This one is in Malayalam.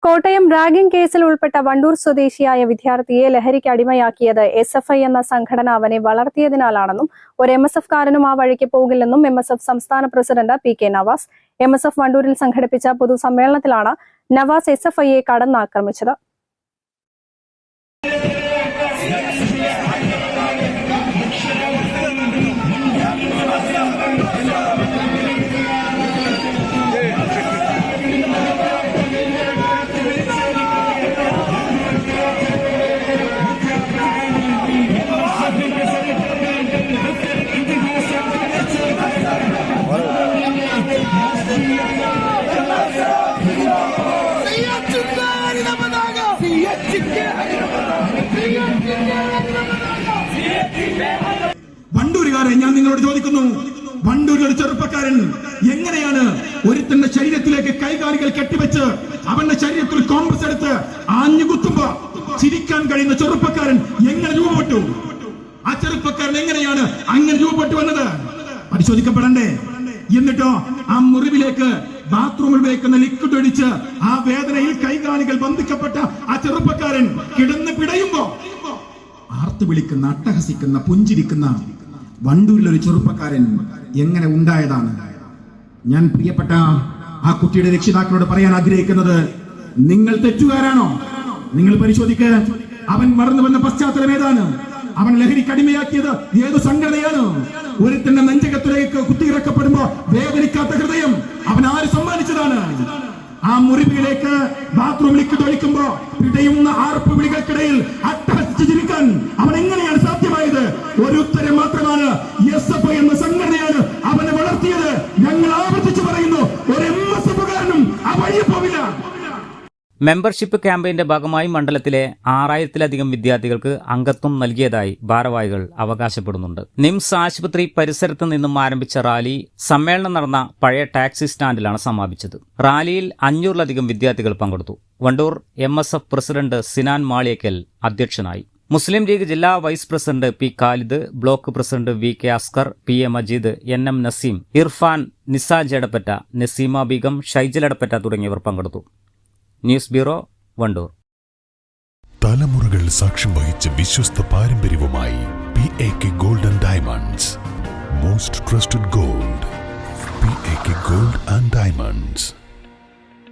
കോട്ടയം റാഗിംഗ് കേസിൽ ഉൾപ്പെട്ട വണ്ടൂർ സ്വദേശിയായ വിദ്യാർത്ഥിയെ ലഹരിക്ക് അടിമയാക്കിയത് SFI എന്ന സംഘടന അവനെ വളർത്തിയതിനാലാണെന്നും ഒരു MSF-കാരനും ആ വഴിക്ക് പോകില്ലെന്നും MSF സംസ്ഥാന പ്രസിഡന്റ് PK നവാസ്. MSF വണ്ടൂരിൽ സംഘടിപ്പിച്ച പൊതുസമ്മേളനത്തിലാണ് നവാസ് SFIയെ കടന്നാക്രമിച്ചത്. വണ്ടൂരുകാരെ ഞാൻ നിങ്ങളോട് ചോദിക്കുന്നു, വണ്ടൂരിലൊരു ചെറുപ്പക്കാരൻ എങ്ങനെയാണ് ഒരുത്തന്റെ ശരീരത്തിലേക്ക് കൈകാലുകൾ കെട്ടിവെച്ച് അവന്റെ ശരീരത്തിൽ കോൺഗ്രസ് എടുത്ത് ആഞ്ഞുകുത്തുമ്പോ ചിരിക്കാൻ കഴിയുന്ന ചെറുപ്പക്കാരൻ എങ്ങനെ രൂപപ്പെട്ടു? ആ ചെറുപ്പക്കാരൻ എങ്ങനെയാണ് അങ്ങനെ രൂപപ്പെട്ടു വന്നത്? പരിശോധിക്കപ്പെടണ്ടേ? എന്നിട്ടോ ആ മുറിവിലേക്ക് ബാത്റൂമിൽ വെക്കുന്ന ലിക്വിഡ് ഒഴിച്ച് ആ വേദനയിൽ കൈകാലുകൾ ബന്ധിക്കപ്പെട്ട ആ ചെറുപ്പക്കാരൻ കിടന്ന് പിടയുമ്പോ ആർത്തു വിളിക്കുന്ന, അട്ടഹസിക്കുന്ന, പുഞ്ചിരിക്കുന്ന വണ്ടൂരിലൊരു ചെറുപ്പക്കാരൻ എങ്ങനെ ഉണ്ടായതാണ്? ഞാൻ പ്രിയപ്പെട്ട ആ കുട്ടിയുടെ രക്ഷിതാക്കളോട് പറയാൻ ആഗ്രഹിക്കുന്നത്, നിങ്ങൾ തെറ്റുകാരാണോ? നിങ്ങൾ പരിശോധിക്ക. അവൻ വളർന്നു വന്ന പശ്ചാത്തലം ഏതാണ്? അവൻ ലഹരിക്ക് അടിമയാക്കിയത് ഏത് സംഘടനയാണ്? ഒരുത്തന്റെ നെഞ്ചകത്തിലേക്ക് കുത്തിയിറക്കപ്പെടുമ്പോ വേദനിക്കാത്ത ഹൃദയം അവൻ ആര് സമ്മാനിച്ചതാണ്? ആ മുറിവിലേക്ക് ബാത്റൂം ലിക്വിഡ് ഒഴിക്കുമ്പോ പിടയുന്ന ആർപ്പ് വിളികൾക്കിടയിൽ അട്ടഹസിച്ച് ചിരിക്കാൻ അവൻ എങ്ങനെയാണ് സാധ്യമായത്? ഒരു ഉത്തരം മാത്രമാണ്, SFI എന്ന സംഘടനയാണ് അവനെ വളർത്തിയത്. ഞങ്ങൾ ആവർത്തിച്ചു പറയുന്നു, ഒരു MSF-കാരനും ആ വഴിയെ പോവില്ല. മെമ്പർഷിപ്പ് ക്യാമ്പയിന്റെ ഭാഗമായി മണ്ഡലത്തിലെ 6000-ലധികം വിദ്യാർത്ഥികൾക്ക് അംഗത്വം നൽകിയതായി ഭാരവാഹികൾ അവകാശപ്പെടുന്നുണ്ട്. നിംസ് ആശുപത്രി പരിസരത്ത് നിന്നും ആരംഭിച്ച റാലി സമ്മേളനം നടന്ന പഴയ ടാക്സി സ്റ്റാൻഡിലാണ് സമാപിച്ചത്. റാലിയിൽ 500-ലധികം വിദ്യാർത്ഥികൾ പങ്കെടുത്തു. വണ്ടൂർ MSF പ്രസിഡന്റ് സിനാൻ മാളിയക്കൽ അധ്യക്ഷനായി. മുസ്ലിം ലീഗ് ജില്ലാ vice president P Khalid, block president VK Askar, PA Majeed, NM Naseem, Irfan, Nisaj Edappatta, Naseema Begum, Shaijal Edappatta തുടങ്ങിയവർ പങ്കെടുത്തു. News bureau, Wandoor. തലമുറകൾ സാക്ഷ്യം വഹിച്ച വിശ്വസ്ത പാരമ്പര്യവുമായി PAK gold and diamonds. Most trusted gold. PAK gold and diamonds.